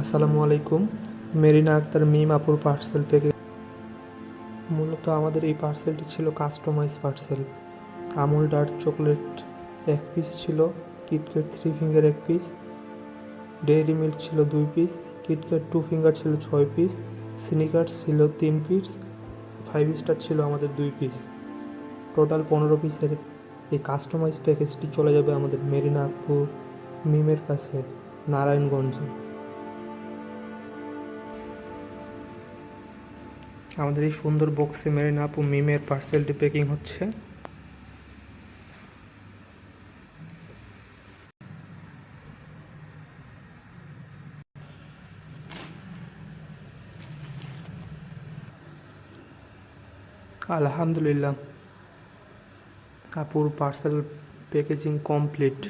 আসসালামু আলাইকুম। মেরিনা আক্তার মিম আপুর পার্সেল প্যাকেজ। মূলত আমাদের এই পার্সেলটি ছিল customize parcel. Amul dark chocolate 1 piece ছিল, KitKat 3 finger 1 piece, Dairy Milk ছিল 2 পিস, কিটক্যাট 2 ফিঙ্গার ছিল 6 পিস, স্নিকার্স ছিল 3 পিস, 5 স্টার ছিল আমাদের 2 পিস। টোটাল 15 পিসের এই কাস্টমাইজ প্যাকেজটি চলে যাবে আমাদের মেরিনা আপু মিমের কাছে, নারায়ণগঞ্জে। আমাদের এই সুন্দর বক্সে মেরিনা আপু মিমের পার্সেলটি প্যাকিং হচ্ছে। আলহামদুলিল্লাহ, আপুর পার্সেল প্যাকেজিং কমপ্লিট।